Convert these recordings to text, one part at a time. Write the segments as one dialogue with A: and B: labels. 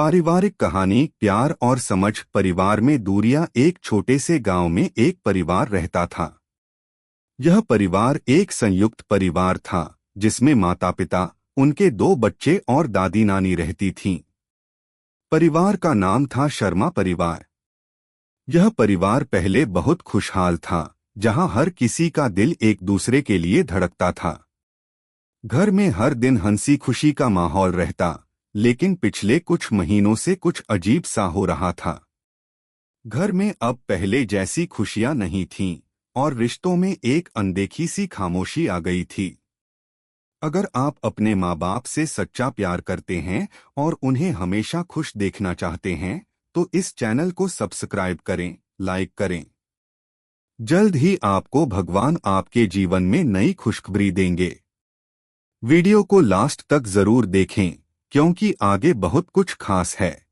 A: पारिवारिक कहानी प्यार और समझ। परिवार में दूरियां। एक छोटे से गांव में एक परिवार रहता था। यह परिवार एक संयुक्त परिवार था जिसमें माता पिता, उनके 2 बच्चे और दादी नानी रहती थीं। परिवार का नाम था शर्मा परिवार। यह परिवार पहले बहुत खुशहाल था, जहां हर किसी का दिल एक दूसरे के लिए धड़कता था। घर में हर दिन हंसी खुशी का माहौल रहता, लेकिन पिछले कुछ महीनों से कुछ अजीब सा हो रहा था। घर में अब पहले जैसी खुशियां नहीं थीं और रिश्तों में एक अनदेखी सी खामोशी आ गई थी। अगर आप अपने माँ बाप से सच्चा प्यार करते हैं और उन्हें हमेशा खुश देखना चाहते हैं, तो इस चैनल को सब्सक्राइब करें, लाइक करें। जल्द ही आपको भगवान आपके जीवन में नई खुशखबरी देंगे। वीडियो को लास्ट तक जरूर देखें, क्योंकि आगे बहुत कुछ खास है।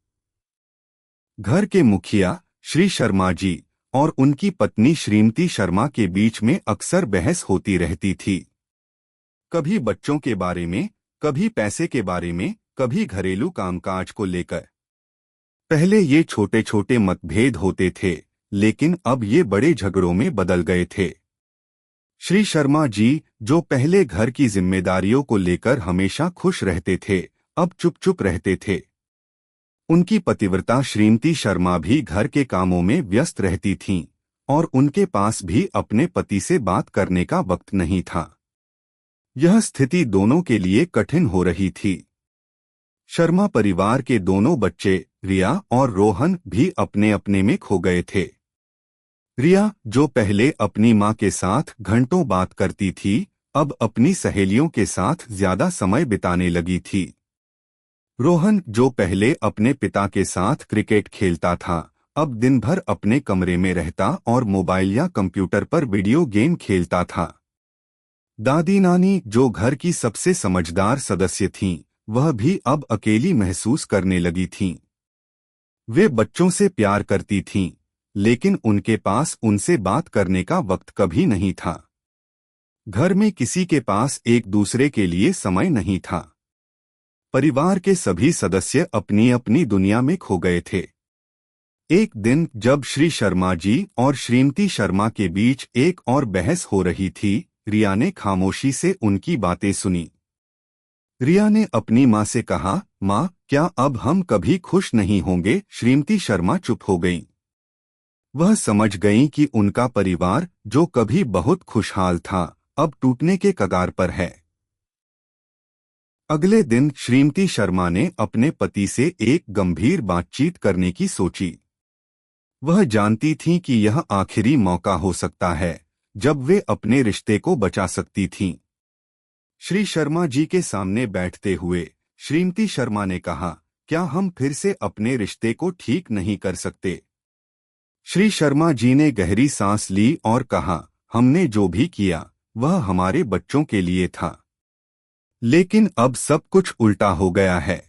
A: घर के मुखिया श्री शर्मा जी और उनकी पत्नी श्रीमती शर्मा के बीच में अक्सर बहस होती रहती थी। कभी बच्चों के बारे में, कभी पैसे के बारे में, कभी घरेलू कामकाज को लेकर। पहले ये छोटे छोटे मतभेद होते थे, लेकिन अब ये बड़े झगड़ों में बदल गए थे। श्री शर्मा जी, जो पहले घर की जिम्मेदारियों को लेकर हमेशा खुश रहते थे, अब चुप चुप रहते थे। उनकी पतिव्रता श्रीमती शर्मा भी घर के कामों में व्यस्त रहती थीं और उनके पास भी अपने पति से बात करने का वक्त नहीं था। यह स्थिति दोनों के लिए कठिन हो रही थी। शर्मा परिवार के दोनों बच्चे रिया और रोहन भी अपने अपने में खो गए थे। रिया, जो पहले अपनी मां के साथ घंटों बात करती थी, अब अपनी सहेलियों के साथ ज्यादा समय बिताने लगी थी। रोहन, जो पहले अपने पिता के साथ क्रिकेट खेलता था, अब दिन भर अपने कमरे में रहता और मोबाइल या कंप्यूटर पर वीडियो गेम खेलता था। दादी नानी, जो घर की सबसे समझदार सदस्य थीं, वह भी अब अकेली महसूस करने लगी थीं। वे बच्चों से प्यार करती थीं, लेकिन उनके पास उनसे बात करने का वक्त कभी नहीं था। घर में किसी के पास एक दूसरे के लिए समय नहीं था। परिवार के सभी सदस्य अपनी अपनी दुनिया में खो गए थे। एक दिन जब श्री शर्मा जी और श्रीमती शर्मा के बीच एक और बहस हो रही थी, रिया ने खामोशी से उनकी बातें सुनी। रिया ने अपनी माँ से कहा, माँ, क्या अब हम कभी खुश नहीं होंगे? श्रीमती शर्मा चुप हो गईं। वह समझ गईं कि उनका परिवार, जो कभी बहुत खुशहाल था, अब टूटने के कगार पर है। अगले दिन श्रीमती शर्मा ने अपने पति से एक गंभीर बातचीत करने की सोची। वह जानती थीं कि यह आखिरी मौका हो सकता है जब वे अपने रिश्ते को बचा सकती थीं। श्री शर्मा जी के सामने बैठते हुए श्रीमती शर्मा ने कहा, क्या हम फिर से अपने रिश्ते को ठीक नहीं कर सकते? श्री शर्मा जी ने गहरी सांस ली और कहा, हमने जो भी किया वह हमारे बच्चों के लिए था, लेकिन अब सब कुछ उल्टा हो गया है।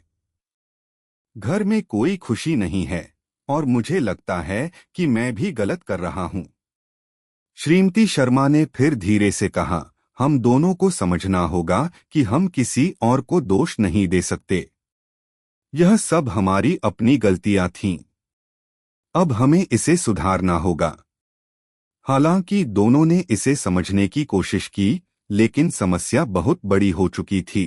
A: घर में कोई खुशी नहीं है और मुझे लगता है कि मैं भी गलत कर रहा हूं। श्रीमती शर्मा ने फिर धीरे से कहा, हम दोनों को समझना होगा कि हम किसी और को दोष नहीं दे सकते। यह सब हमारी अपनी गलतियां थीं। अब हमें इसे सुधारना होगा। हालांकि दोनों ने इसे समझने की कोशिश की, लेकिन समस्या बहुत बड़ी हो चुकी थी।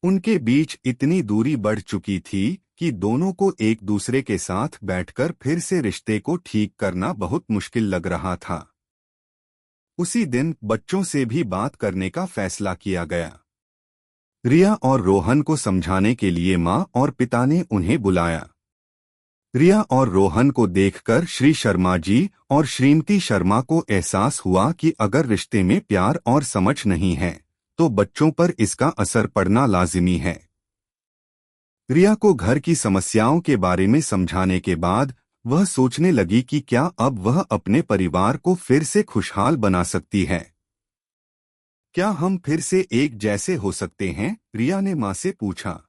A: उनके बीच इतनी दूरी बढ़ चुकी थी कि दोनों को एक दूसरे के साथ बैठकर फिर से रिश्ते को ठीक करना बहुत मुश्किल लग रहा था। उसी दिन बच्चों से भी बात करने का फैसला किया गया। रिया और रोहन को समझाने के लिए मां और पिता ने उन्हें बुलाया। रिया और रोहन को देखकर श्री शर्मा जी और श्रीमती शर्मा को एहसास हुआ कि अगर रिश्ते में प्यार और समझ नहीं है, तो बच्चों पर इसका असर पड़ना लाजिमी है। रिया को घर की समस्याओं के बारे में समझाने के बाद वह सोचने लगी कि क्या अब वह अपने परिवार को फिर से खुशहाल बना सकती है। क्या हम फिर से एक जैसे हो सकते हैं? रिया ने मां से पूछा।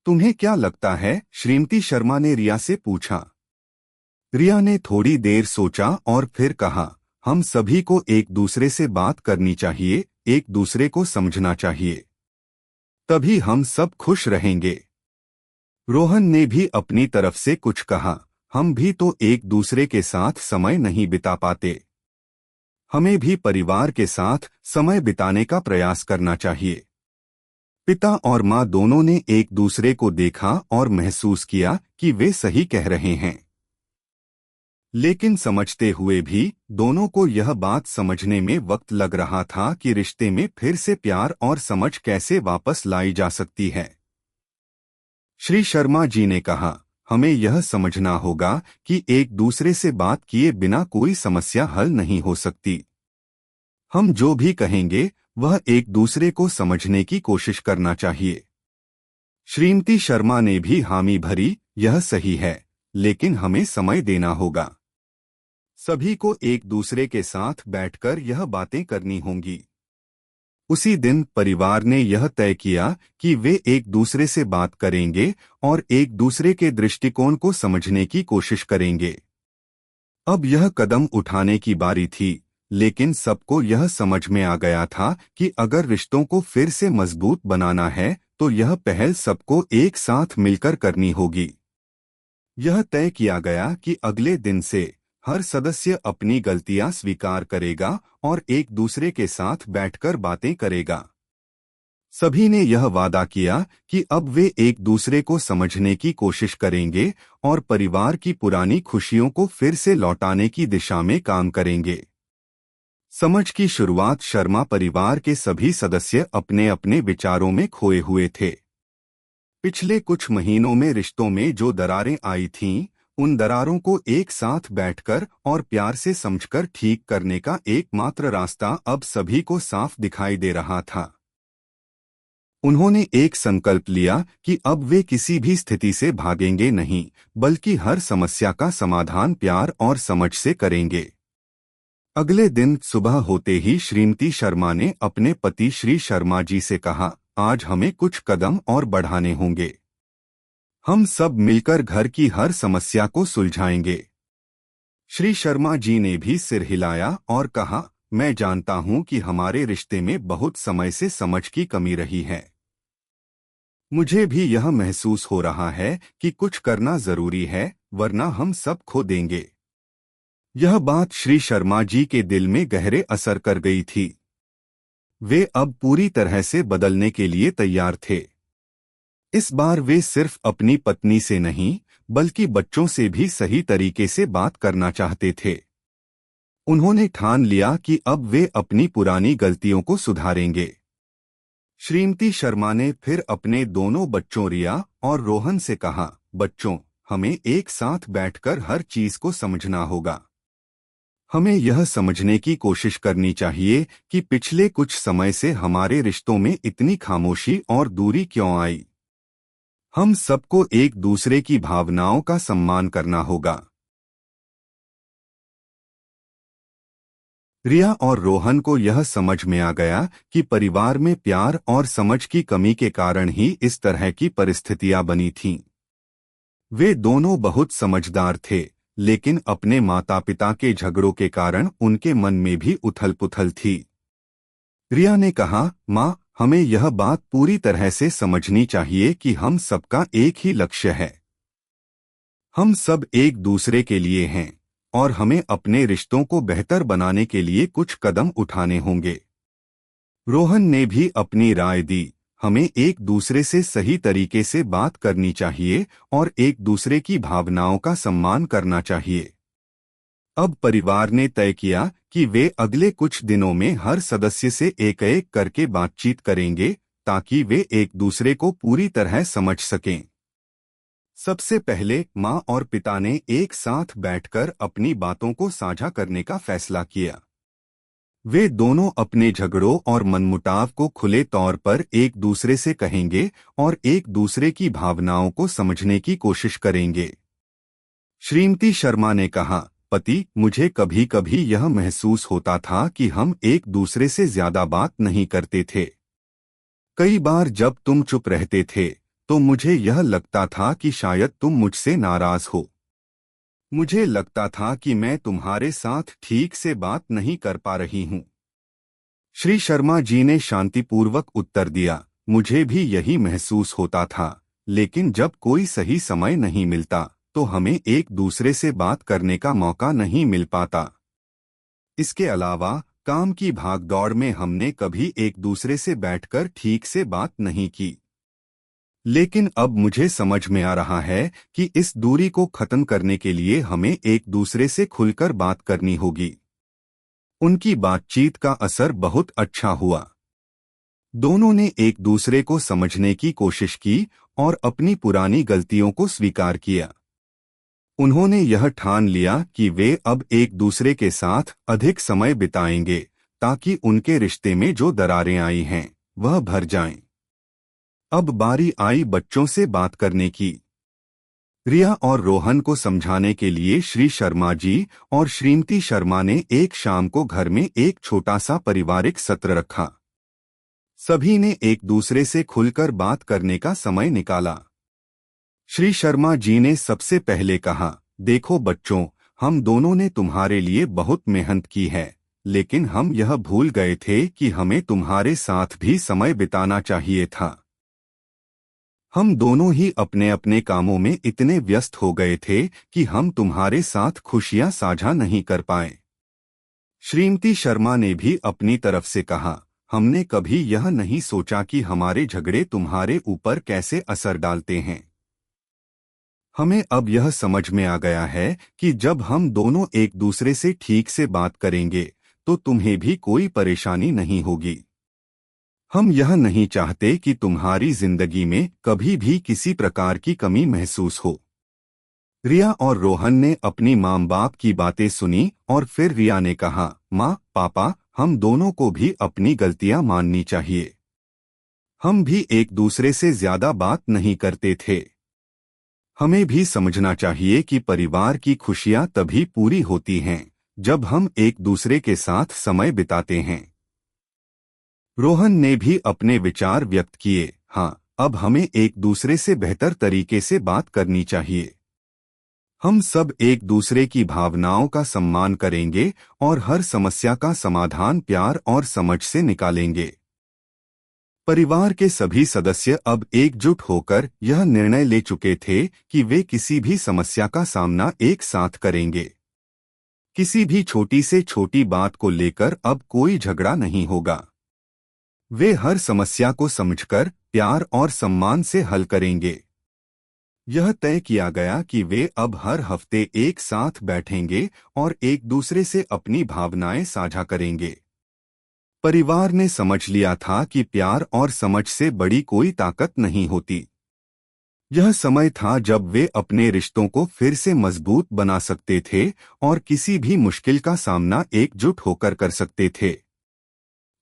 A: तुम्हें क्या लगता है? श्रीमती शर्मा ने रिया से पूछा। रिया ने थोड़ी देर सोचा और फिर कहा, हम सभी को एक दूसरे से बात करनी चाहिए, एक दूसरे को समझना चाहिए। तभी हम सब खुश रहेंगे। रोहन ने भी अपनी तरफ से कुछ कहा। हम भी तो एक दूसरे के साथ समय नहीं बिता पाते। हमें भी परिवार के साथ समय बिताने का प्रयास करना चाहिए। पिता और माँ दोनों ने एक दूसरे को देखा और महसूस किया कि वे सही कह रहे हैं। लेकिन समझते हुए भी दोनों को यह बात समझने में वक्त लग रहा था कि रिश्ते में फिर से प्यार और समझ कैसे वापस लाई जा सकती है। श्री शर्मा जी ने कहा, हमें यह समझना होगा कि एक दूसरे से बात किए बिना कोई समस्या हल नहीं हो सकती। हम जो भी कहेंगे वह एक दूसरे को समझने की कोशिश करना चाहिए। श्रीमती शर्मा ने भी हामी भरी, यह सही है, लेकिन हमें समय देना होगा। सभी को एक दूसरे के साथ बैठकर यह बातें करनी होंगी। उसी दिन परिवार ने यह तय किया कि वे एक दूसरे से बात करेंगे और एक दूसरे के दृष्टिकोण को समझने की कोशिश करेंगे। अब यह कदम उठाने की बारी थी, लेकिन सबको यह समझ में आ गया था कि अगर रिश्तों को फिर से मजबूत बनाना है तो यह पहल सबको एक साथ मिलकर करनी होगी। यह तय किया गया कि अगले दिन से हर सदस्य अपनी गलतियां स्वीकार करेगा और एक दूसरे के साथ बैठकर बातें करेगा। सभी ने यह वादा किया कि अब वे एक दूसरे को समझने की कोशिश करेंगे और परिवार की पुरानी खुशियों को फिर से लौटाने की दिशा में काम करेंगे। समझ की शुरुआत शर्मा परिवार के सभी सदस्य अपने अपने विचारों में खोए हुए थे। पिछले कुछ महीनों में रिश्तों में जो दरारें आई थीं, उन दरारों को एक साथ बैठकर और प्यार से समझकर ठीक करने का एकमात्र रास्ता अब सभी को साफ दिखाई दे रहा था। उन्होंने एक संकल्प लिया कि अब वे किसी भी स्थिति से भागेंगे नहीं, बल्कि हर समस्या का समाधान प्यार और समझ से करेंगे। अगले दिन सुबह होते ही श्रीमती शर्मा ने अपने पति श्री शर्मा जी से कहा, आज हमें कुछ कदम और बढ़ाने होंगे। हम सब मिलकर घर की हर समस्या को सुलझाएंगे। श्री शर्मा जी ने भी सिर हिलाया और कहा, मैं जानता हूं कि हमारे रिश्ते में बहुत समय से समझ की कमी रही है। मुझे भी यह महसूस हो रहा है कि कुछ करना जरूरी है, वरना हम सब खो देंगे। यह बात श्री शर्मा जी के दिल में गहरे असर कर गई थी। वे अब पूरी तरह से बदलने के लिए तैयार थे। इस बार वे सिर्फ अपनी पत्नी से नहीं, बल्कि बच्चों से भी सही तरीके से बात करना चाहते थे। उन्होंने ठान लिया कि अब वे अपनी पुरानी गलतियों को सुधारेंगे। श्रीमती शर्मा ने फिर अपने दोनों बच्चों रिया और रोहन से कहा, बच्चों, हमें एक साथ बैठकर हर चीज को समझना होगा। हमें यह समझने की कोशिश करनी चाहिए कि पिछले कुछ समय से हमारे रिश्तों में इतनी खामोशी और दूरी क्यों आई। हम सबको एक दूसरे की भावनाओं का सम्मान करना होगा। रिया और रोहन को यह समझ में आ गया कि परिवार में प्यार और समझ की कमी के कारण ही इस तरह की परिस्थितियां बनी थीं। वे दोनों बहुत समझदार थे, लेकिन अपने माता पिता के झगड़ों के कारण उनके मन में भी उथल-पुथल थी। रिया ने कहा, माँ, हमें यह बात पूरी तरह से समझनी चाहिए कि हम सबका एक ही लक्ष्य है। हम सब एक दूसरे के लिए हैं और हमें अपने रिश्तों को बेहतर बनाने के लिए कुछ कदम उठाने होंगे। रोहन ने भी अपनी राय दी, हमें एक दूसरे से सही तरीके से बात करनी चाहिए और एक दूसरे की भावनाओं का सम्मान करना चाहिए। अब परिवार ने तय किया कि वे अगले कुछ दिनों में हर सदस्य से एक-एक करके बातचीत करेंगे, ताकि वे एक दूसरे को पूरी तरह समझ सकें। सबसे पहले माँ और पिता ने एक साथ बैठकर अपनी बातों को साझा करने का फैसला किया। वे दोनों अपने झगड़ों और मनमुटाव को खुले तौर पर एक दूसरे से कहेंगे और एक दूसरे की भावनाओं को समझने की कोशिश करेंगे। श्रीमती शर्मा ने कहा, पति, मुझे कभी कभी यह महसूस होता था कि हम एक दूसरे से ज्यादा बात नहीं करते थे। कई बार जब तुम चुप रहते थे तो मुझे यह लगता था कि शायद तुम मुझसे नाराज हो। मुझे लगता था कि मैं तुम्हारे साथ ठीक से बात नहीं कर पा रही हूँ। श्री शर्मा जी ने शांतिपूर्वक उत्तर दिया, मुझे भी यही महसूस होता था, लेकिन जब कोई सही समय नहीं मिलता तो हमें एक दूसरे से बात करने का मौका नहीं मिल पाता। इसके अलावा काम की भागदौड़ में हमने कभी एक दूसरे से बैठकर ठीक से बात नहीं की। लेकिन अब मुझे समझ में आ रहा है कि इस दूरी को खत्म करने के लिए हमें एक दूसरे से खुलकर बात करनी होगी। उनकी बातचीत का असर बहुत अच्छा हुआ। दोनों ने एक दूसरे को समझने की कोशिश की और अपनी पुरानी गलतियों को स्वीकार किया। उन्होंने यह ठान लिया कि वे अब एक दूसरे के साथ अधिक समय बिताएंगे ताकि उनके रिश्ते में जो दरारें आई हैं वह भर जाएं। अब बारी आई बच्चों से बात करने की। रिया और रोहन को समझाने के लिए श्री शर्मा जी और श्रीमती शर्मा ने एक शाम को घर में एक छोटा सा पारिवारिक सत्र रखा। सभी ने एक दूसरे से खुलकर बात करने का समय निकाला। श्री शर्मा जी ने सबसे पहले कहा, देखो बच्चों, हम दोनों ने तुम्हारे लिए बहुत मेहनत की है, लेकिन हम यह भूल गए थे कि हमें तुम्हारे साथ भी समय बिताना चाहिए था। हम दोनों ही अपने अपने कामों में इतने व्यस्त हो गए थे कि हम तुम्हारे साथ खुशियां साझा नहीं कर पाए। श्रीमती शर्मा ने भी अपनी तरफ से कहा, हमने कभी यह नहीं सोचा कि हमारे झगड़े तुम्हारे ऊपर कैसे असर डालते हैं। हमें अब यह समझ में आ गया है कि जब हम दोनों एक दूसरे से ठीक से बात करेंगे तो तुम्हें भी कोई परेशानी नहीं होगी। हम यह नहीं चाहते कि तुम्हारी जिंदगी में कभी भी किसी प्रकार की कमी महसूस हो। रिया और रोहन ने अपनी माँ बाप की बातें सुनी और फिर रिया ने कहा, माँ पापा, हम दोनों को भी अपनी गलतियां माननी चाहिए। हम भी एक दूसरे से ज्यादा बात नहीं करते थे। हमें भी समझना चाहिए कि परिवार की खुशियां तभी पूरी होती हैं जब हम एक दूसरे के साथ समय बिताते हैं। रोहन ने भी अपने विचार व्यक्त किए। हाँ, अब हमें एक दूसरे से बेहतर तरीके से बात करनी चाहिए। हम सब एक दूसरे की भावनाओं का सम्मान करेंगे और हर समस्या का समाधान प्यार और समझ से निकालेंगे। परिवार के सभी सदस्य अब एकजुट होकर यह निर्णय ले चुके थे कि वे किसी भी समस्या का सामना एक साथ करेंगे। किसी भी छोटी से छोटी बात को लेकर अब कोई झगड़ा नहीं होगा। वे हर समस्या को समझकर प्यार और सम्मान से हल करेंगे। यह तय किया गया कि वे अब हर हफ्ते एक साथ बैठेंगे और एक दूसरे से अपनी भावनाएं साझा करेंगे। परिवार ने समझ लिया था कि प्यार और समझ से बड़ी कोई ताकत नहीं होती। यह समय था जब वे अपने रिश्तों को फिर से मजबूत बना सकते थे और किसी भी मुश्किल का सामना एकजुट होकर कर सकते थे।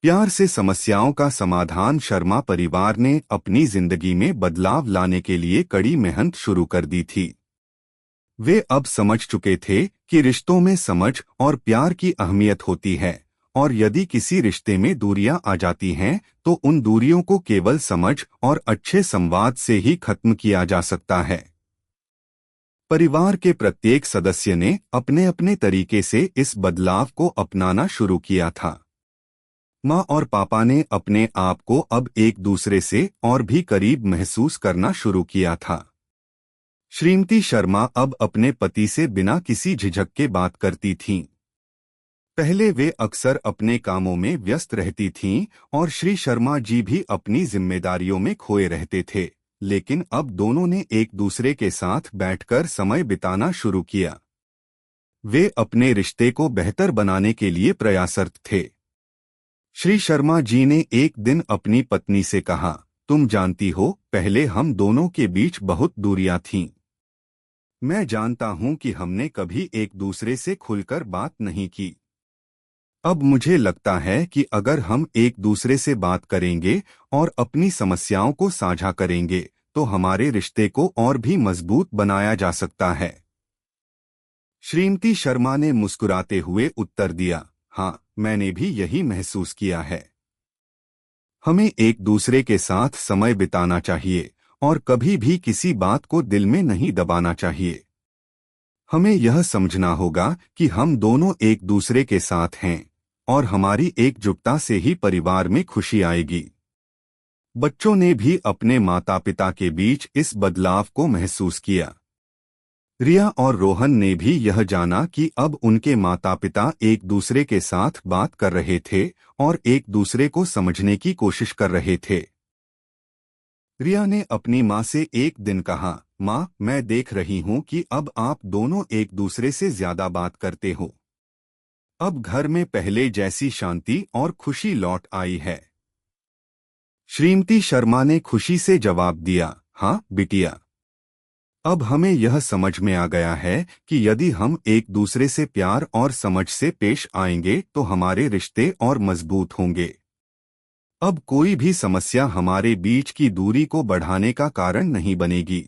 A: प्यार से समस्याओं का समाधान शर्मा परिवार ने अपनी जिंदगी में बदलाव लाने के लिए कड़ी मेहनत शुरू कर दी थी। वे अब समझ चुके थे कि रिश्तों में समझ और प्यार की अहमियत होती है और यदि किसी रिश्ते में दूरियां आ जाती हैं तो उन दूरियों को केवल समझ और अच्छे संवाद से ही खत्म किया जा सकता है। परिवार के प्रत्येक सदस्य ने अपने अपने तरीके से इस बदलाव को अपनाना शुरू किया था। माँ और पापा ने अपने आप को अब एक दूसरे से और भी करीब महसूस करना शुरू किया था। श्रीमती शर्मा अब अपने पति से बिना किसी झिझक के बात करती थीं। पहले वे अक्सर अपने कामों में व्यस्त रहती थीं और श्री शर्मा जी भी अपनी जिम्मेदारियों में खोए रहते थे, लेकिन अब दोनों ने एक दूसरे के साथ बैठकर समय बिताना शुरू किया। वे अपने रिश्ते को बेहतर बनाने के लिए प्रयासरत थे। श्री शर्मा जी ने एक दिन अपनी पत्नी से कहा, तुम जानती हो, पहले हम दोनों के बीच बहुत दूरियां थीं। मैं जानता हूं कि हमने कभी एक दूसरे से खुलकर बात नहीं की। अब मुझे लगता है कि अगर हम एक दूसरे से बात करेंगे और अपनी समस्याओं को साझा करेंगे तो हमारे रिश्ते को और भी मजबूत बनाया जा सकता है। श्रीमती शर्मा ने मुस्कुराते हुए उत्तर दिया, हाँ, मैंने भी यही महसूस किया है। हमें एक दूसरे के साथ समय बिताना चाहिए और कभी भी किसी बात को दिल में नहीं दबाना चाहिए। हमें यह समझना होगा कि हम दोनों एक दूसरे के साथ हैं और हमारी एकजुटता से ही परिवार में खुशी आएगी। बच्चों ने भी अपने माता पिता के बीच इस बदलाव को महसूस किया। रिया और रोहन ने भी यह जाना कि अब उनके माता पिता एक दूसरे के साथ बात कर रहे थे और एक दूसरे को समझने की कोशिश कर रहे थे। रिया ने अपनी माँ से एक दिन कहा, माँ, मैं देख रही हूँ कि अब आप दोनों एक दूसरे से ज्यादा बात करते हो। अब घर में पहले जैसी शांति और खुशी लौट आई है। श्रीमती शर्मा ने खुशी से जवाब दिया, हाँ बिटिया, अब हमें यह समझ में आ गया है कि यदि हम एक दूसरे से प्यार और समझ से पेश आएंगे तो हमारे रिश्ते और मजबूत होंगे। अब कोई भी समस्या हमारे बीच की दूरी को बढ़ाने का कारण नहीं बनेगी।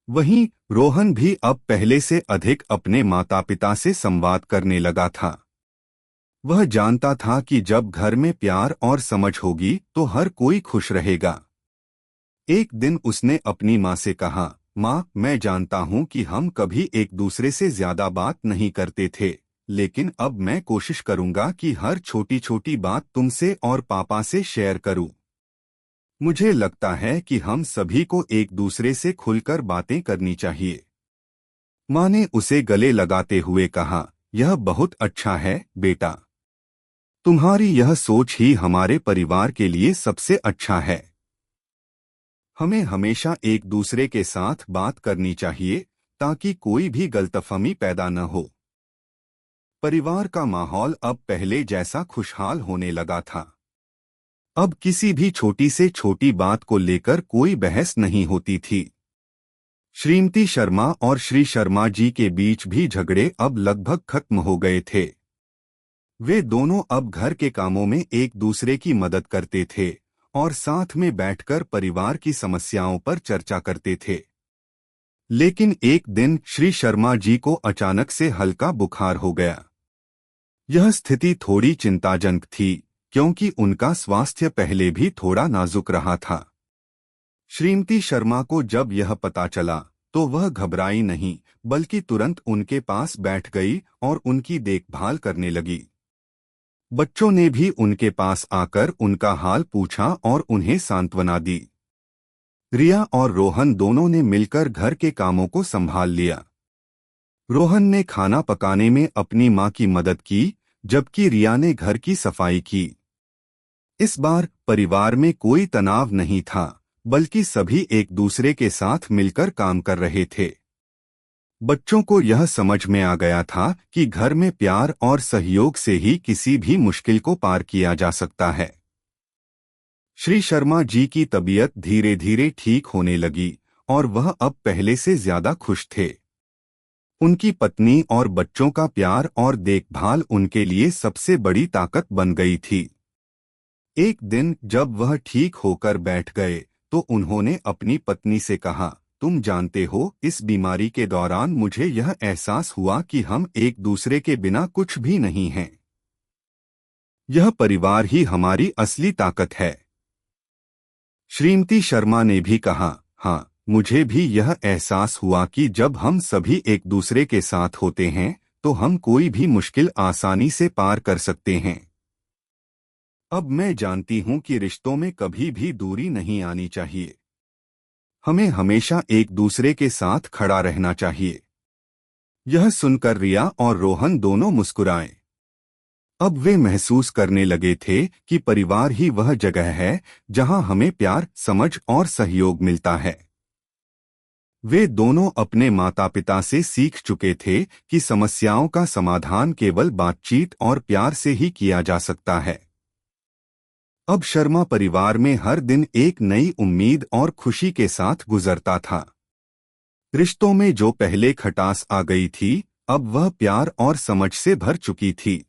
A: वहीं रोहन भी अब पहले से अधिक अपने माता पिता से संवाद करने लगा था। वह जानता था कि जब घर में प्यार और समझ होगी तो हर कोई खुश रहेगा। एक दिन उसने अपनी माँ से कहा, माँ, मैं जानता हूँ कि हम कभी एक दूसरे से ज्यादा बात नहीं करते थे, लेकिन अब मैं कोशिश करूंगा कि हर छोटी छोटी बात तुमसे और पापा से शेयर करूं। मुझे लगता है कि हम सभी को एक दूसरे से खुलकर बातें करनी चाहिए। माँ ने उसे गले लगाते हुए कहा, यह बहुत अच्छा है बेटा। तुम्हारी यह सोच ही हमारे परिवार के लिए सबसे अच्छा है। हमें हमेशा एक दूसरे के साथ बात करनी चाहिए ताकि कोई भी गलतफहमी पैदा न हो। परिवार का माहौल अब पहले जैसा खुशहाल होने लगा था। अब किसी भी छोटी से छोटी बात को लेकर कोई बहस नहीं होती थी। श्रीमती शर्मा और श्री शर्मा जी के बीच भी झगड़े अब लगभग खत्म हो गए थे। वे दोनों अब घर के कामों में एक दूसरे की मदद करते थे और साथ में बैठकर परिवार की समस्याओं पर चर्चा करते थे। लेकिन एक दिन श्री शर्मा जी को अचानक से हल्का बुखार हो गया। यह स्थिति थोड़ी चिंताजनक थी क्योंकि उनका स्वास्थ्य पहले भी थोड़ा नाजुक रहा था। श्रीमती शर्मा को जब यह पता चला तो वह घबराई नहीं, बल्कि तुरंत उनके पास बैठ गई और उनकी देखभाल करने लगी। बच्चों ने भी उनके पास आकर उनका हाल पूछा और उन्हें सांत्वना दी। रिया और रोहन दोनों ने मिलकर घर के कामों को संभाल लिया। रोहन ने खाना पकाने में अपनी मां की मदद की, जबकि रिया ने घर की सफाई की। इस बार परिवार में कोई तनाव नहीं था, बल्कि सभी एक दूसरे के साथ मिलकर काम कर रहे थे। बच्चों को यह समझ में आ गया था कि घर में प्यार और सहयोग से ही किसी भी मुश्किल को पार किया जा सकता है। श्री शर्मा जी की तबीयत धीरे धीरे ठीक होने लगी और वह अब पहले से ज्यादा खुश थे। उनकी पत्नी और बच्चों का प्यार और देखभाल उनके लिए सबसे बड़ी ताकत बन गई थी। एक दिन जब वह ठीक होकर बैठ गए तो उन्होंने अपनी पत्नी से कहा, तुम जानते हो, इस बीमारी के दौरान मुझे यह एहसास हुआ कि हम एक दूसरे के बिना कुछ भी नहीं हैं। यह परिवार ही हमारी असली ताकत है। श्रीमती शर्मा ने भी कहा, हाँ, मुझे भी यह एहसास हुआ कि जब हम सभी एक दूसरे के साथ होते हैं तो हम कोई भी मुश्किल आसानी से पार कर सकते हैं। अब मैं जानती हूँ कि रिश्तों में कभी भी दूरी नहीं आनी चाहिए। हमें हमेशा एक दूसरे के साथ खड़ा रहना चाहिए। यह सुनकर रिया और रोहन दोनों मुस्कुराए। अब वे महसूस करने लगे थे कि परिवार ही वह जगह है जहां हमें प्यार, समझ और सहयोग मिलता है। वे दोनों अपने माता पिता से सीख चुके थे कि समस्याओं का समाधान केवल बातचीत और प्यार से ही किया जा सकता है। अब शर्मा परिवार में हर दिन एक नई उम्मीद और खुशी के साथ गुजरता था। रिश्तों में जो पहले खटास आ गई थी, अब वह प्यार और समझ से भर चुकी थी।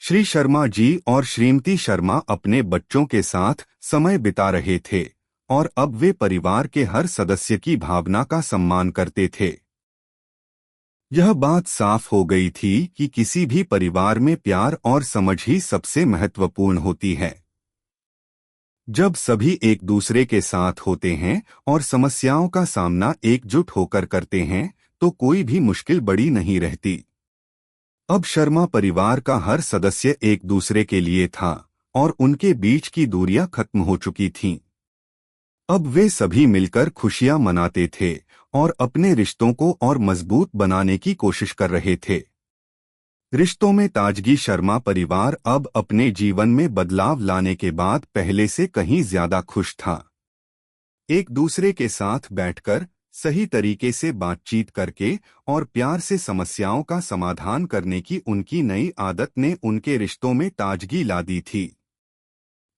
A: श्री शर्मा जी और श्रीमती शर्मा अपने बच्चों के साथ समय बिता रहे थे और अब वे परिवार के हर सदस्य की भावना का सम्मान करते थे। यह बात साफ हो गई थी कि किसी भी परिवार में प्यार और समझ ही सबसे महत्वपूर्ण होती है। जब सभी एक दूसरे के साथ होते हैं और समस्याओं का सामना एकजुट होकर करते हैं तो कोई भी मुश्किल बड़ी नहीं रहती। अब शर्मा परिवार का हर सदस्य एक दूसरे के लिए था और उनके बीच की दूरियां खत्म हो चुकी थीं। अब वे सभी मिलकर खुशियां मनाते थे और अपने रिश्तों को और मजबूत बनाने की कोशिश कर रहे थे। रिश्तों में ताजगी। शर्मा परिवार अब अपने जीवन में बदलाव लाने के बाद पहले से कहीं ज्यादा खुश था। एक दूसरे के साथ बैठकर सही तरीके से बातचीत करके और प्यार से समस्याओं का समाधान करने की उनकी नई आदत ने उनके रिश्तों में ताजगी ला दी थी।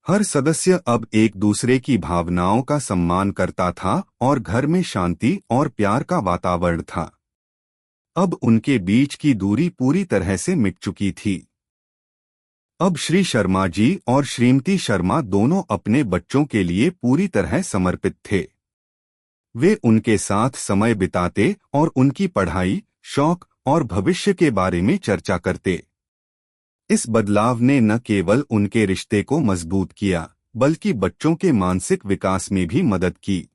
A: हर सदस्य अब एक दूसरे की भावनाओं का सम्मान करता था और घर में शांति और प्यार का वातावरण था। अब उनके बीच की दूरी पूरी तरह से मिट चुकी थी। अब श्री शर्मा जी और श्रीमती शर्मा दोनों अपने बच्चों के लिए पूरी तरह समर्पित थे। वे उनके साथ समय बिताते और उनकी पढ़ाई, शौक और भविष्य के बारे में चर्चा करते। इस बदलाव ने न केवल उनके रिश्ते को मजबूत किया, बल्कि बच्चों के मानसिक विकास में भी मदद की।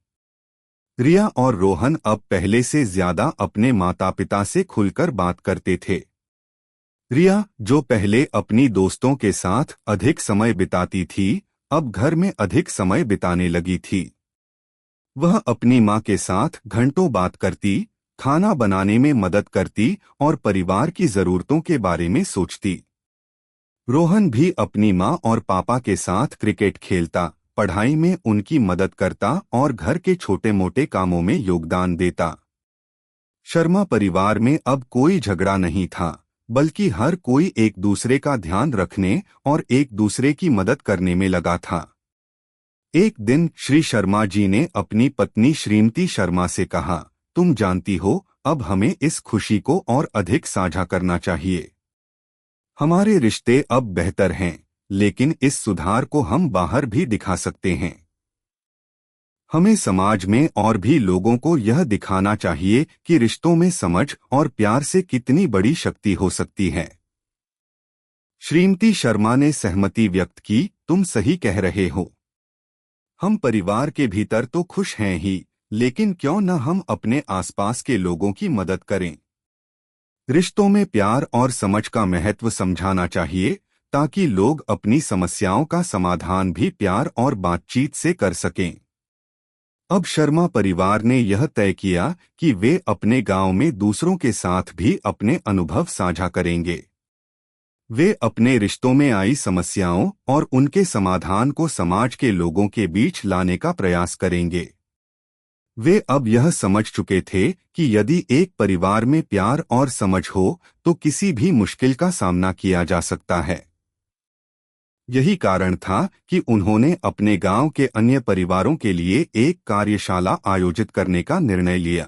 A: रिया और रोहन अब पहले से ज्यादा अपने माता पिता से खुलकर बात करते थे। रिया, जो पहले अपनी दोस्तों के साथ अधिक समय बिताती थी, अब घर में अधिक समय बिताने लगी थी। वह अपनी माँ के साथ घंटों बात करती, खाना बनाने में मदद करती और परिवार की जरूरतों के बारे में सोचती। रोहन भी अपनी माँ और पापा के साथ क्रिकेट खेलता, पढ़ाई में उनकी मदद करता और घर के छोटे मोटे कामों में योगदान देता। शर्मा परिवार में अब कोई झगड़ा नहीं था, बल्कि हर कोई एक दूसरे का ध्यान रखने और एक दूसरे की मदद करने में लगा था। एक दिन श्री शर्मा जी ने अपनी पत्नी श्रीमती शर्मा से कहा, तुम जानती हो, अब हमें इस खुशी को और अधिक साझा करना चाहिए। हमारे रिश्ते अब बेहतर हैं, लेकिन इस सुधार को हम बाहर भी दिखा सकते हैं। हमें समाज में और भी लोगों को यह दिखाना चाहिए कि रिश्तों में समझ और प्यार से कितनी बड़ी शक्ति हो सकती है। श्रीमती शर्मा ने सहमति व्यक्त की, तुम सही कह रहे हो। हम परिवार के भीतर तो खुश हैं ही, लेकिन क्यों न हम अपने आसपास के लोगों की मदद करें। रिश्तों में प्यार और समझ का महत्व समझाना चाहिए, ताकि लोग अपनी समस्याओं का समाधान भी प्यार और बातचीत से कर सकें। अब शर्मा परिवार ने यह तय किया कि वे अपने गांव में दूसरों के साथ भी अपने अनुभव साझा करेंगे। वे अपने रिश्तों में आई समस्याओं और उनके समाधान को समाज के लोगों के बीच लाने का प्रयास करेंगे। वे अब यह समझ चुके थे कि यदि एक परिवार में प्यार और समझ हो तो किसी भी मुश्किल का सामना किया जा सकता है। यही कारण था कि उन्होंने अपने गांव के अन्य परिवारों के लिए एक कार्यशाला आयोजित करने का निर्णय लिया।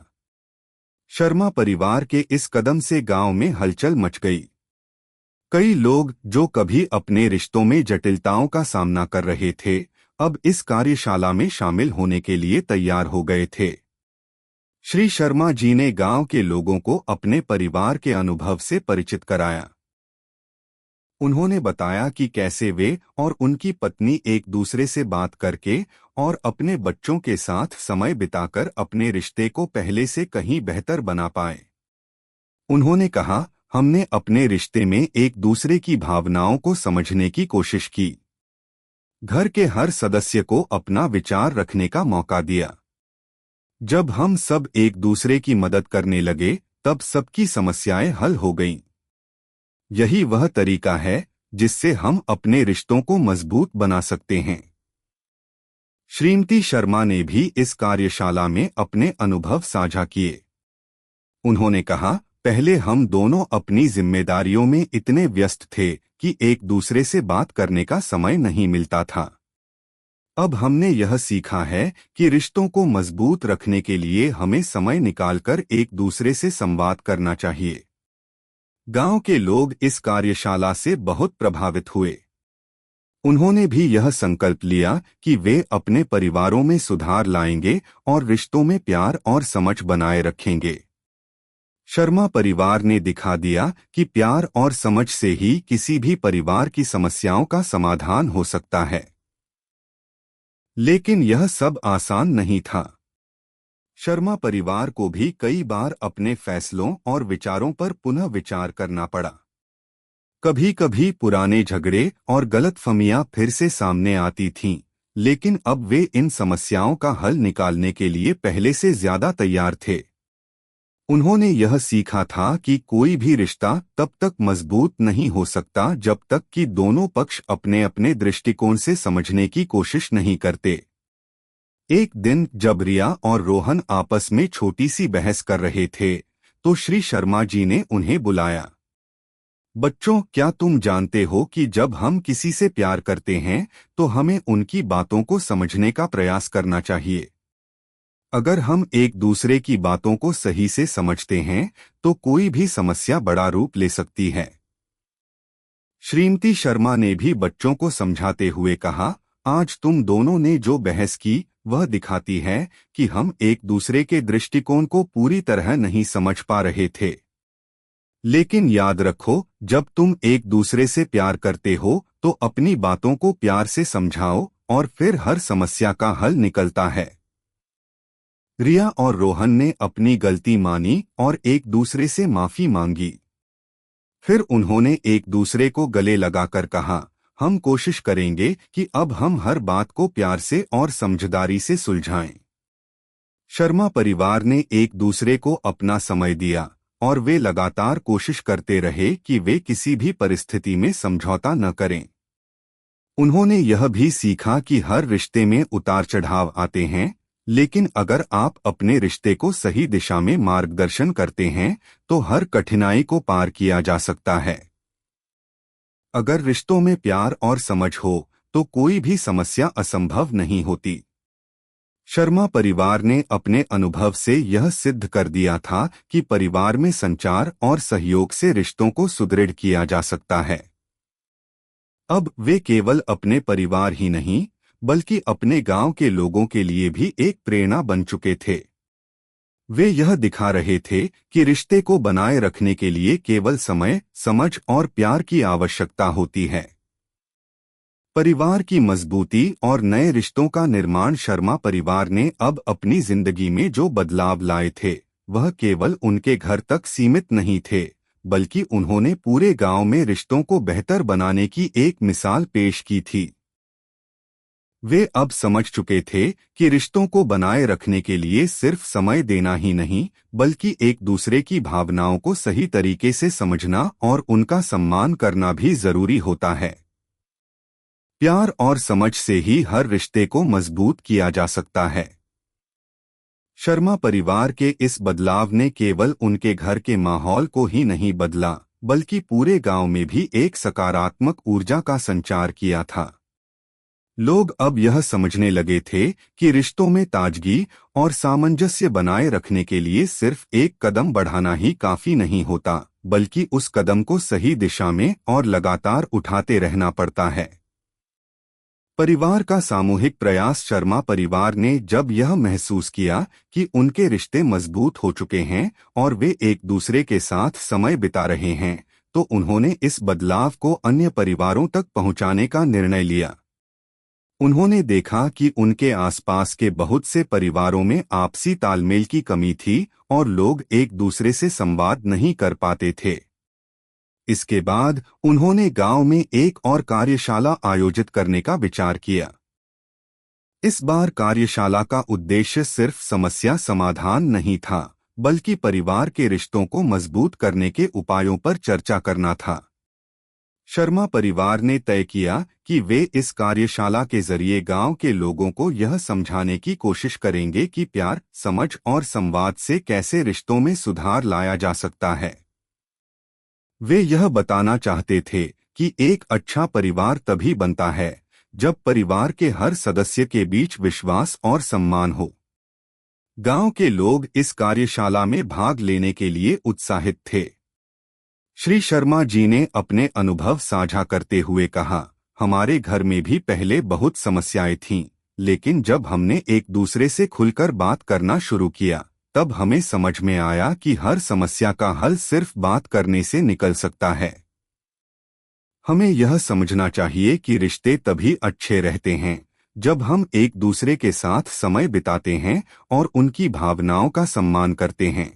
A: शर्मा परिवार के इस कदम से गांव में हलचल मच गई। कई लोग जो कभी अपने रिश्तों में जटिलताओं का सामना कर रहे थे, अब इस कार्यशाला में शामिल होने के लिए तैयार हो गए थे। श्री शर्मा जी ने गांव के लोगों को अपने परिवार के अनुभव से परिचित कराया। उन्होंने बताया कि कैसे वे और उनकी पत्नी एक दूसरे से बात करके और अपने बच्चों के साथ समय बिताकर अपने रिश्ते को पहले से कहीं बेहतर बना पाए। उन्होंने कहा, हमने अपने रिश्ते में एक दूसरे की भावनाओं को समझने की कोशिश की। घर के हर सदस्य को अपना विचार रखने का मौका दिया। जब हम सब एक दूसरे की मदद करने लगे, तब सबकी समस्याएं हल हो गईं। यही वह तरीका है जिससे हम अपने रिश्तों को मजबूत बना सकते हैं। श्रीमती शर्मा ने भी इस कार्यशाला में अपने अनुभव साझा किए। उन्होंने कहा, पहले हम दोनों अपनी जिम्मेदारियों में इतने व्यस्त थे कि एक दूसरे से बात करने का समय नहीं मिलता था। अब हमने यह सीखा है कि रिश्तों को मजबूत रखने के लिए हमें समय निकालकर एक दूसरे से संवाद करना चाहिए। गांव के लोग इस कार्यशाला से बहुत प्रभावित हुए। उन्होंने भी यह संकल्प लिया कि वे अपने परिवारों में सुधार लाएंगे और रिश्तों में प्यार और समझ बनाए रखेंगे। शर्मा परिवार ने दिखा दिया कि प्यार और समझ से ही किसी भी परिवार की समस्याओं का समाधान हो सकता है। लेकिन यह सब आसान नहीं था। शर्मा परिवार को भी कई बार अपने फैसलों और विचारों पर पुनः विचार करना पड़ा। कभी कभी पुराने झगड़े और गलतफहमियां फिर से सामने आती थीं, लेकिन अब वे इन समस्याओं का हल निकालने के लिए पहले से ज्यादा तैयार थे। उन्होंने यह सीखा था कि कोई भी रिश्ता तब तक मजबूत नहीं हो सकता जब तक कि दोनों पक्ष अपने अपने दृष्टिकोण से समझने की कोशिश नहीं करते। एक दिन जब रिया और रोहन आपस में छोटी सी बहस कर रहे थे, तो श्री शर्मा जी ने उन्हें बुलाया। बच्चों, क्या तुम जानते हो कि जब हम किसी से प्यार करते हैं तो हमें उनकी बातों को समझने का प्रयास करना चाहिए। अगर हम एक दूसरे की बातों को सही से समझते हैं तो कोई भी समस्या बड़ा रूप ले सकती है। श्रीमती शर्मा ने भी बच्चों को समझाते हुए कहा, आज तुम दोनों ने जो बहस की वह दिखाती है कि हम एक दूसरे के दृष्टिकोण को पूरी तरह नहीं समझ पा रहे थे। लेकिन याद रखो, जब तुम एक दूसरे से प्यार करते हो तो अपनी बातों को प्यार से समझाओ और फिर हर समस्या का हल निकलता है। रिया और रोहन ने अपनी गलती मानी और एक दूसरे से माफी मांगी। फिर उन्होंने एक दूसरे को गले लगाकर कहा, हम कोशिश करेंगे कि अब हम हर बात को प्यार से और समझदारी से सुलझाएं। शर्मा परिवार ने एक दूसरे को अपना समय दिया और वे लगातार कोशिश करते रहे कि वे किसी भी परिस्थिति में समझौता न करें। उन्होंने यह भी सीखा कि हर रिश्ते में उतार चढ़ाव आते हैं, लेकिन अगर आप अपने रिश्ते को सही दिशा में मार्गदर्शन करते हैं तो हर कठिनाई को पार किया जा सकता है। अगर रिश्तों में प्यार और समझ हो तो कोई भी समस्या असंभव नहीं होती। शर्मा परिवार ने अपने अनुभव से यह सिद्ध कर दिया था कि परिवार में संचार और सहयोग से रिश्तों को सुदृढ़ किया जा सकता है। अब वे केवल अपने परिवार ही नहीं बल्कि अपने गांव के लोगों के लिए भी एक प्रेरणा बन चुके थे। वे यह दिखा रहे थे कि रिश्ते को बनाए रखने के लिए केवल समय, समझ और प्यार की आवश्यकता होती है। परिवार की मजबूती और नए रिश्तों का निर्माण शर्मा परिवार ने अब अपनी जिंदगी में जो बदलाव लाए थे वह केवल उनके घर तक सीमित नहीं थे, बल्कि उन्होंने पूरे गांव में रिश्तों को बेहतर बनाने की एक मिसाल पेश की थी। वे अब समझ चुके थे कि रिश्तों को बनाए रखने के लिए सिर्फ समय देना ही नहीं बल्कि एक दूसरे की भावनाओं को सही तरीके से समझना और उनका सम्मान करना भी जरूरी होता है। प्यार और समझ से ही हर रिश्ते को मजबूत किया जा सकता है। शर्मा परिवार के इस बदलाव ने केवल उनके घर के माहौल को ही नहीं बदला बल्कि पूरे गांव में भी एक सकारात्मक ऊर्जा का संचार किया था। लोग अब यह समझने लगे थे कि रिश्तों में ताजगी और सामंजस्य बनाए रखने के लिए सिर्फ एक कदम बढ़ाना ही काफी नहीं होता, बल्कि उस कदम को सही दिशा में और लगातार उठाते रहना पड़ता है। परिवार का सामूहिक प्रयास शर्मा परिवार ने जब यह महसूस किया कि उनके रिश्ते मजबूत हो चुके हैं और वे एक दूसरे के साथ समय बिता रहे हैं, तो उन्होंने इस बदलाव को अन्य परिवारों तक पहुंचाने का निर्णय लिया। उन्होंने देखा कि उनके आसपास के बहुत से परिवारों में आपसी तालमेल की कमी थी और लोग एक दूसरे से संवाद नहीं कर पाते थे। इसके बाद उन्होंने गांव में एक और कार्यशाला आयोजित करने का विचार किया। इस बार कार्यशाला का उद्देश्य सिर्फ समस्या समाधान नहीं था, बल्कि परिवार के रिश्तों को मजबूत करने के उपायों पर चर्चा करना था। शर्मा परिवार ने तय किया कि वे इस कार्यशाला के जरिए गांव के लोगों को यह समझाने की कोशिश करेंगे कि प्यार, समझ और संवाद से कैसे रिश्तों में सुधार लाया जा सकता है। वे यह बताना चाहते थे कि एक अच्छा परिवार तभी बनता है जब परिवार के हर सदस्य के बीच विश्वास और सम्मान हो। गांव के लोग इस कार्यशाला में भाग लेने के लिए उत्साहित थे। श्री शर्मा जी ने अपने अनुभव साझा करते हुए कहा, हमारे घर में भी पहले बहुत समस्याएं थीं, लेकिन जब हमने एक दूसरे से खुलकर बात करना शुरू किया तब हमें समझ में आया कि हर समस्या का हल सिर्फ बात करने से निकल सकता है। हमें यह समझना चाहिए कि रिश्ते तभी अच्छे रहते हैं जब हम एक दूसरे के साथ समय बिताते हैं और उनकी भावनाओं का सम्मान करते हैं।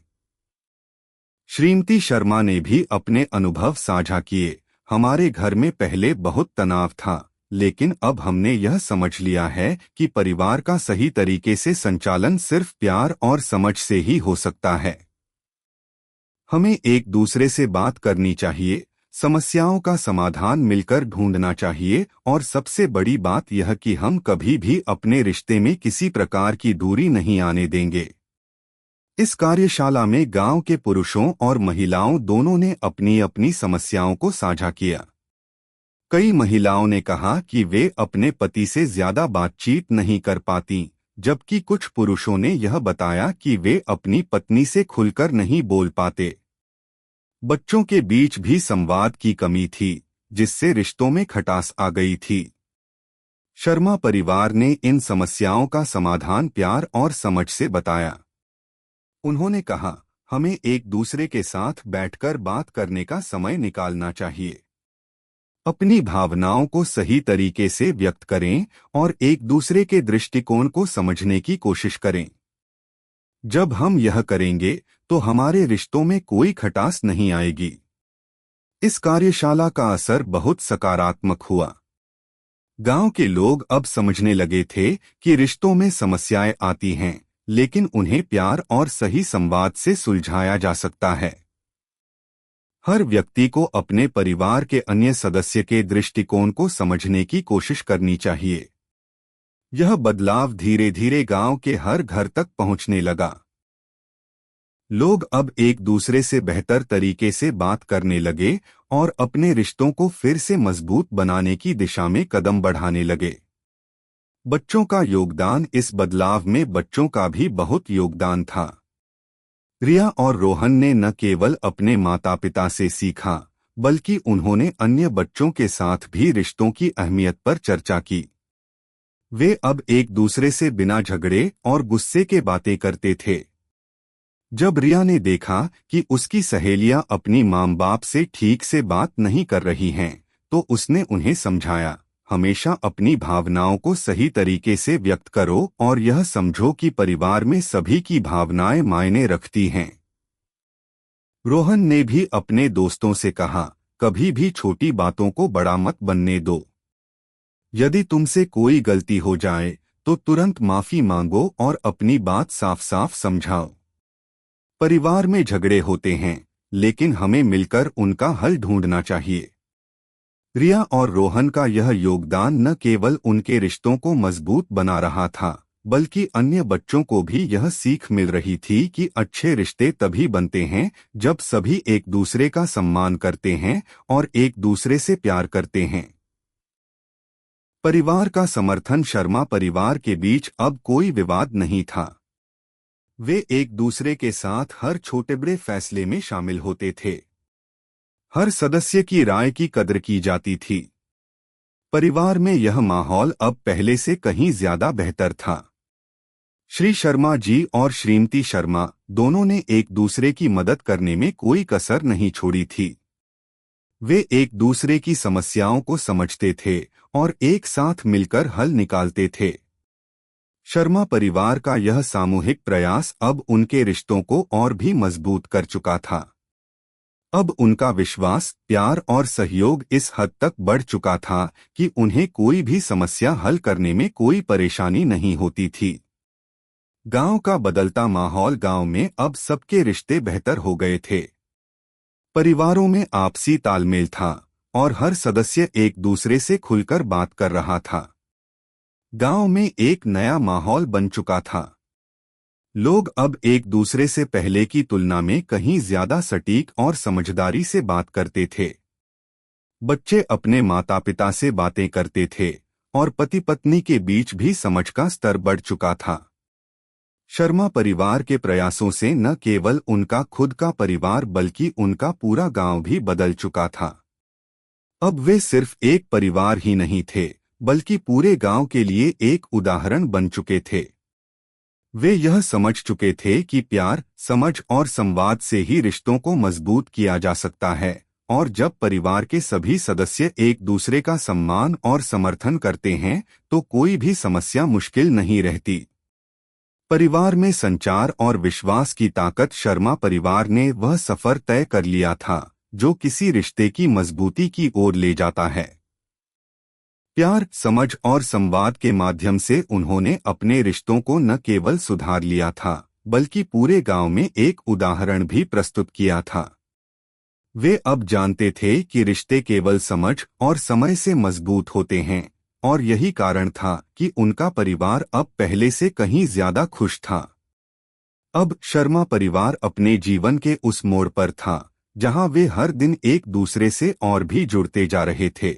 A: श्रीमती शर्मा ने भी अपने अनुभव साझा किए। हमारे घर में पहले बहुत तनाव था, लेकिन अब हमने यह समझ लिया है कि परिवार का सही तरीके से संचालन सिर्फ प्यार और समझ से ही हो सकता है। हमें एक दूसरे से बात करनी चाहिए, समस्याओं का समाधान मिलकर ढूंढना चाहिए और सबसे बड़ी बात यह कि हम कभी भी अपने रिश्ते में किसी प्रकार की दूरी नहीं आने देंगे। इस कार्यशाला में गांव के पुरुषों और महिलाओं दोनों ने अपनी अपनी समस्याओं को साझा किया। कई महिलाओं ने कहा कि वे अपने पति से ज्यादा बातचीत नहीं कर पाती, जबकि कुछ पुरुषों ने यह बताया कि वे अपनी पत्नी से खुलकर नहीं बोल पाते। बच्चों के बीच भी संवाद की कमी थी, जिससे रिश्तों में खटास आ गई थी। शर्मा परिवार ने इन समस्याओं का समाधान प्यार और समझ से बताया। उन्होंने कहा, हमें एक दूसरे के साथ बैठकर बात करने का समय निकालना चाहिए। अपनी भावनाओं को सही तरीके से व्यक्त करें और एक दूसरे के दृष्टिकोण को समझने की कोशिश करें। जब हम यह करेंगे तो हमारे रिश्तों में कोई खटास नहीं आएगी। इस कार्यशाला का असर बहुत सकारात्मक हुआ। गांव के लोग अब समझने लगे थे कि रिश्तों में समस्याएं आती हैं, लेकिन उन्हें प्यार और सही संवाद से सुलझाया जा सकता है। हर व्यक्ति को अपने परिवार के अन्य सदस्य के दृष्टिकोण को समझने की कोशिश करनी चाहिए। यह बदलाव धीरे धीरे गांव के हर घर तक पहुंचने लगा। लोग अब एक दूसरे से बेहतर तरीके से बात करने लगे और अपने रिश्तों को फिर से मजबूत बनाने की दिशा में कदम बढ़ाने लगे। बच्चों का योगदान, इस बदलाव में बच्चों का भी बहुत योगदान था। रिया और रोहन ने न केवल अपने माता पिता से सीखा, बल्कि उन्होंने अन्य बच्चों के साथ भी रिश्तों की अहमियत पर चर्चा की। वे अब एक दूसरे से बिना झगड़े और गुस्से के बातें करते थे। जब रिया ने देखा कि उसकी सहेलियां अपनी माँ बाप से ठीक से बात नहीं कर रही हैं, तो उसने उन्हें समझाया, हमेशा अपनी भावनाओं को सही तरीके से व्यक्त करो और यह समझो कि परिवार में सभी की भावनाएं मायने रखती हैं। रोहन ने भी अपने दोस्तों से कहा, कभी भी छोटी बातों को बड़ा मत बनने दो। यदि तुमसे कोई गलती हो जाए तो तुरंत माफी मांगो और अपनी बात साफ साफ समझाओ। परिवार में झगड़े होते हैं, लेकिन हमें मिलकर उनका हल ढूंढना चाहिए। रिया और रोहन का यह योगदान न केवल उनके रिश्तों को मजबूत बना रहा था, बल्कि अन्य बच्चों को भी यह सीख मिल रही थी कि अच्छे रिश्ते तभी बनते हैं जब सभी एक दूसरे का सम्मान करते हैं और एक दूसरे से प्यार करते हैं। परिवार का समर्थन, शर्मा परिवार के बीच अब कोई विवाद नहीं था। वे एक दूसरे के साथ हर छोटे बड़े फैसले में शामिल होते थे। हर सदस्य की राय की कद्र की जाती थी। परिवार में यह माहौल अब पहले से कहीं ज्यादा बेहतर था। श्री शर्मा जी और श्रीमती शर्मा दोनों ने एक दूसरे की मदद करने में कोई कसर नहीं छोड़ी थी। वे एक दूसरे की समस्याओं को समझते थे और एक साथ मिलकर हल निकालते थे। शर्मा परिवार का यह सामूहिक प्रयास अब उनके रिश्तों को और भी मजबूत कर चुका था। अब उनका विश्वास, प्यार और सहयोग इस हद तक बढ़ चुका था कि उन्हें कोई भी समस्या हल करने में कोई परेशानी नहीं होती थी। गांव का बदलता माहौल, गांव में अब सबके रिश्ते बेहतर हो गए थे। परिवारों में आपसी तालमेल था और हर सदस्य एक दूसरे से खुलकर बात कर रहा था। गांव में एक नया माहौल बन चुका था। लोग अब एक दूसरे से पहले की तुलना में कहीं ज्यादा सटीक और समझदारी से बात करते थे। बच्चे अपने माता पिता से बातें करते थे और पति पत्नी के बीच भी समझ का स्तर बढ़ चुका था। शर्मा परिवार के प्रयासों से न केवल उनका खुद का परिवार बल्कि उनका पूरा गांव भी बदल चुका था। अब वे सिर्फ एक परिवार ही नहीं थे, बल्कि पूरे गांव के लिए एक उदाहरण बन चुके थे। वे यह समझ चुके थे कि प्यार, समझ और संवाद से ही रिश्तों को मजबूत किया जा सकता है, और जब परिवार के सभी सदस्य एक दूसरे का सम्मान और समर्थन करते हैं तो कोई भी समस्या मुश्किल नहीं रहती। परिवार में संचार और विश्वास की ताकत, शर्मा परिवार ने वह सफर तय कर लिया था जो किसी रिश्ते की मजबूती की ओर ले जाता है। प्यार, समझ और संवाद के माध्यम से उन्होंने अपने रिश्तों को न केवल सुधार लिया था, बल्कि पूरे गांव में एक उदाहरण भी प्रस्तुत किया था। वे अब जानते थे कि रिश्ते केवल समझ और समय से मजबूत होते हैं, और यही कारण था कि उनका परिवार अब पहले से कहीं ज्यादा खुश था। अब शर्मा परिवार अपने जीवन के उस मोड़ पर था जहां वे हर दिन एक दूसरे से और भी जुड़ते जा रहे थे।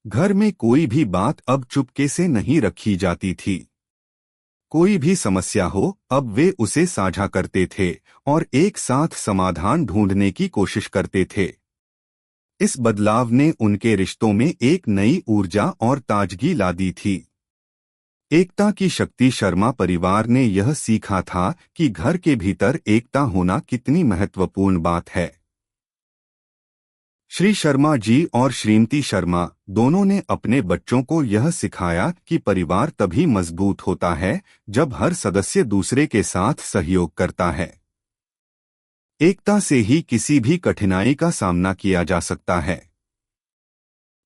A: घर में कोई भी बात अब चुपके से नहीं रखी जाती थी। कोई भी समस्या हो, अब वे उसे साझा करते थे और एक साथ समाधान ढूंढने की कोशिश करते थे। इस बदलाव ने उनके रिश्तों में एक नई ऊर्जा और ताजगी ला दी थी। एकता की शक्ति। शर्मा परिवार ने यह सीखा था कि घर के भीतर एकता होना कितनी महत्वपूर्ण बात है। श्री शर्मा जी और श्रीमती शर्मा दोनों ने अपने बच्चों को यह सिखाया कि परिवार तभी मजबूत होता है जब हर सदस्य दूसरे के साथ सहयोग करता है। एकता से ही किसी भी कठिनाई का सामना किया जा सकता है।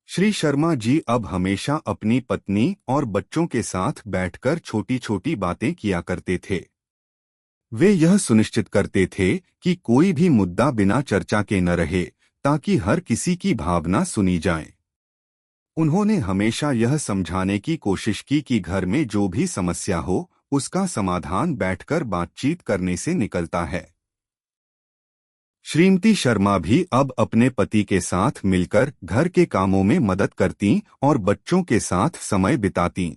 A: श्री शर्मा जी अब हमेशा अपनी पत्नी और बच्चों के साथ बैठकर छोटी छोटी बातें किया करते थे। वे यह सुनिश्चित करते थे कि कोई भी मुद्दा बिना चर्चा के न रहे, ताकि हर किसी की भावना सुनी जाए। उन्होंने हमेशा यह समझाने की कोशिश की कि घर में जो भी समस्या हो, उसका समाधान बैठकर बातचीत करने से निकलता है। श्रीमती शर्मा भी अब अपने पति के साथ मिलकर घर के कामों में मदद करती और बच्चों के साथ समय बिताती।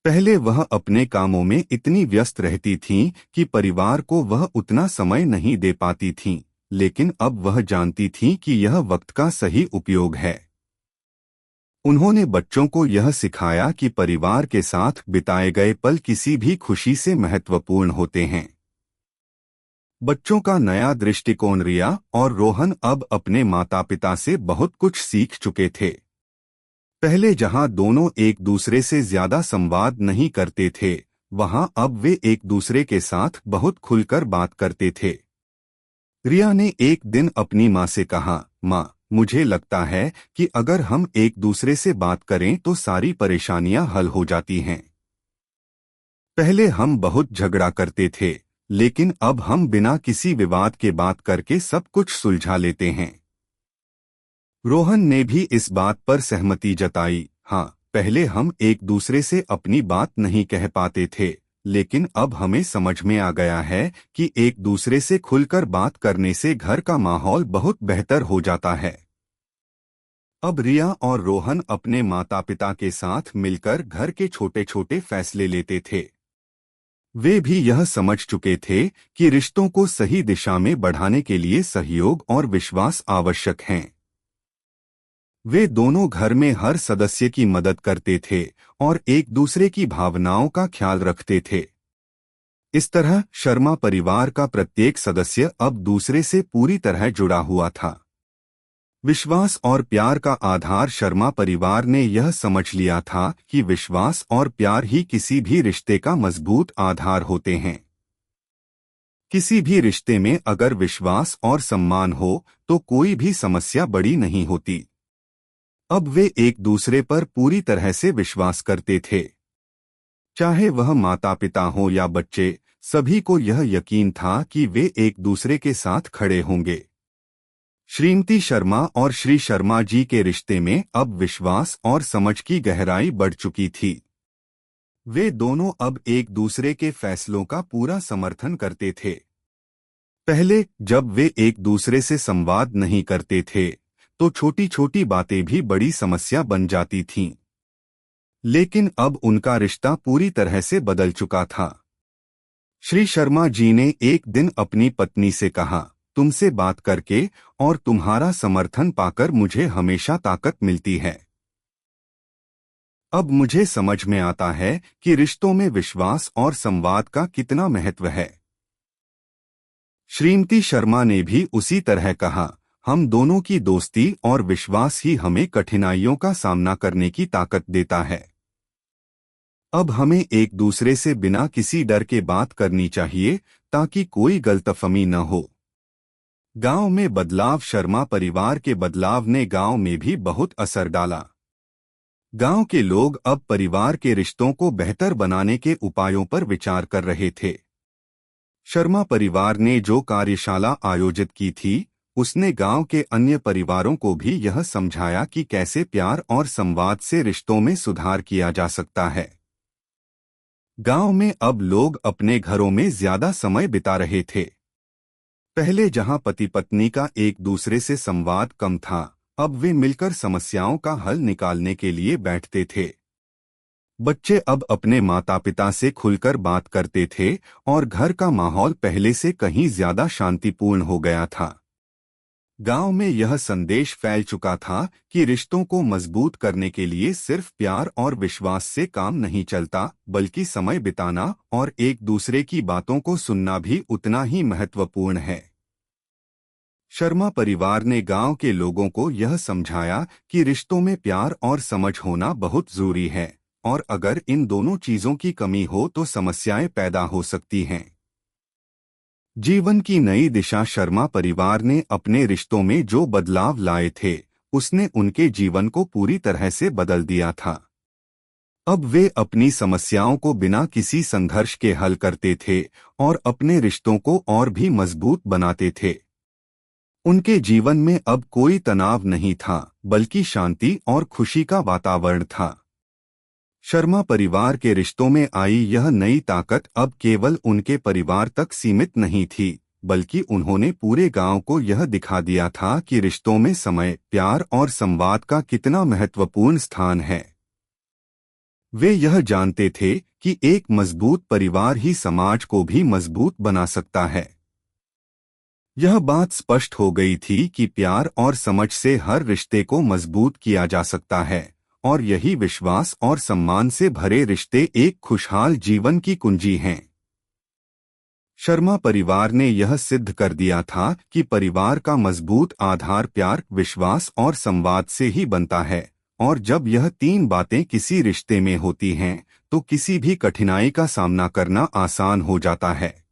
A: पहले वह अपने कामों में इतनी व्यस्त रहती थीं कि परिवार को वह उतना समय नहीं दे पाती थीं, लेकिन अब वह जानती थीं कि यह वक्त का सही उपयोग है। उन्होंने बच्चों को यह सिखाया कि परिवार के साथ बिताए गए पल किसी भी खुशी से महत्वपूर्ण होते हैं। बच्चों का नया दृष्टिकोण। रिया और रोहन अब अपने माता पिता से बहुत कुछ सीख चुके थे। पहले जहां दोनों एक दूसरे से ज्यादा संवाद नहीं करते थे, वहां अब वे एक दूसरे के साथ बहुत खुलकर बात करते थे। रिया ने एक दिन अपनी माँ से कहा, माँ, मुझे लगता है कि अगर हम एक दूसरे से बात करें तो सारी परेशानियां हल हो जाती हैं। पहले हम बहुत झगड़ा करते थे, लेकिन अब हम बिना किसी विवाद के बात करके सब कुछ सुलझा लेते हैं। रोहन ने भी इस बात पर सहमति जताई। हाँ, पहले हम एक दूसरे से अपनी बात नहीं कह पाते थे, लेकिन अब हमें समझ में आ गया है कि एक दूसरे से खुलकर बात करने से घर का माहौल बहुत बेहतर हो जाता है। अब रिया और रोहन अपने माता पिता के साथ मिलकर घर के छोटे छोटे फैसले लेते थे। वे भी यह समझ चुके थे कि रिश्तों को सही दिशा में बढ़ाने के लिए सहयोग और विश्वास आवश्यक हैं। वे दोनों घर में हर सदस्य की मदद करते थे और एक दूसरे की भावनाओं का ख्याल रखते थे। इस तरह शर्मा परिवार का प्रत्येक सदस्य अब दूसरे से पूरी तरह जुड़ा हुआ था। विश्वास और प्यार का आधार। शर्मा परिवार ने यह समझ लिया था कि विश्वास और प्यार ही किसी भी रिश्ते का मजबूत आधार होते हैं। किसी भी रिश्ते में अगर विश्वास और सम्मान हो, तो कोई भी समस्या बड़ी नहीं होती। अब वे एक दूसरे पर पूरी तरह से विश्वास करते थे। चाहे वह माता पिता हो या बच्चे, सभी को यह यकीन था कि वे एक दूसरे के साथ खड़े होंगे। श्रीमती शर्मा और श्री शर्मा जी के रिश्ते में अब विश्वास और समझ की गहराई बढ़ चुकी थी। वे दोनों अब एक दूसरे के फैसलों का पूरा समर्थन करते थे। पहले जब वे एक दूसरे से संवाद नहीं करते थे, तो छोटी छोटी बातें भी बड़ी समस्या बन जाती थीं। लेकिन अब उनका रिश्ता पूरी तरह से बदल चुका था। श्री शर्मा जी ने एक दिन अपनी पत्नी से कहा, तुमसे बात करके और तुम्हारा समर्थन पाकर मुझे हमेशा ताकत मिलती है। अब मुझे समझ में आता है कि रिश्तों में विश्वास और संवाद का कितना महत्व है। श्रीमती शर्मा ने भी उसी तरह कहा, हम दोनों की दोस्ती और विश्वास ही हमें कठिनाइयों का सामना करने की ताकत देता है। अब हमें एक दूसरे से बिना किसी डर के बात करनी चाहिए, ताकि कोई गलतफहमी न हो। गांव में बदलाव। शर्मा परिवार के बदलाव ने गांव में भी बहुत असर डाला। गांव के लोग अब परिवार के रिश्तों को बेहतर बनाने के उपायों पर विचार कर रहे थे। शर्मा परिवार ने जो कार्यशाला आयोजित की थी, उसने गांव के अन्य परिवारों को भी यह समझाया कि कैसे प्यार और संवाद से रिश्तों में सुधार किया जा सकता है। गांव में अब लोग अपने घरों में ज्यादा समय बिता रहे थे। पहले जहां पति पत्नी का एक दूसरे से संवाद कम था, अब वे मिलकर समस्याओं का हल निकालने के लिए बैठते थे। बच्चे अब अपने माता पिता से खुलकर बात करते थे और घर का माहौल पहले से कहीं ज्यादा शांतिपूर्ण हो गया था। गांव में यह संदेश फैल चुका था कि रिश्तों को मजबूत करने के लिए सिर्फ प्यार और विश्वास से काम नहीं चलता, बल्कि समय बिताना और एक दूसरे की बातों को सुनना भी उतना ही महत्वपूर्ण है। शर्मा परिवार ने गांव के लोगों को यह समझाया कि रिश्तों में प्यार और समझ होना बहुत जरूरी है, और अगर इन दोनों चीजों की कमी हो तो समस्याएं पैदा हो सकती हैं। जीवन की नई दिशा। शर्मा परिवार ने अपने रिश्तों में जो बदलाव लाए थे, उसने उनके जीवन को पूरी तरह से बदल दिया था। अब वे अपनी समस्याओं को बिना किसी संघर्ष के हल करते थे और अपने रिश्तों को और भी मजबूत बनाते थे। उनके जीवन में अब कोई तनाव नहीं था, बल्कि शांति और खुशी का वातावरण था। शर्मा परिवार के रिश्तों में आई यह नई ताकत अब केवल उनके परिवार तक सीमित नहीं थी, बल्कि उन्होंने पूरे गांव को यह दिखा दिया था कि रिश्तों में समय, प्यार और संवाद का कितना महत्वपूर्ण स्थान है। वे यह जानते थे कि एक मजबूत परिवार ही समाज को भी मजबूत बना सकता है। यह बात स्पष्ट हो गई थी कि प्यार और समझ से हर रिश्ते को मजबूत किया जा सकता है, और यही विश्वास और सम्मान से भरे रिश्ते एक खुशहाल जीवन की कुंजी हैं। शर्मा परिवार ने यह सिद्ध कर दिया था कि परिवार का मजबूत आधार प्यार, विश्वास और संवाद से ही बनता है, और जब यह तीन बातें किसी रिश्ते में होती हैं, तो किसी भी कठिनाई का सामना करना आसान हो जाता है।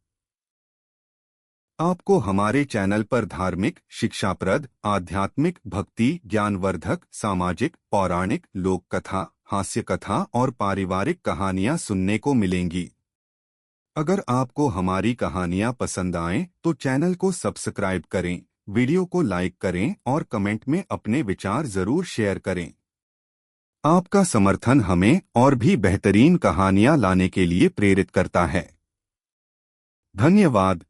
A: आपको हमारे चैनल पर धार्मिक, शिक्षाप्रद, आध्यात्मिक, भक्ति, ज्ञानवर्धक, सामाजिक, पौराणिक, लोक कथा, हास्य कथा और पारिवारिक कहानियां सुनने को मिलेंगी। अगर आपको हमारी कहानियां पसंद आएं, तो चैनल को सब्सक्राइब करें, वीडियो को लाइक करें और कमेंट में अपने विचार जरूर शेयर करें। आपका समर्थन हमें और भी बेहतरीन कहानियां लाने के लिए प्रेरित करता है। धन्यवाद।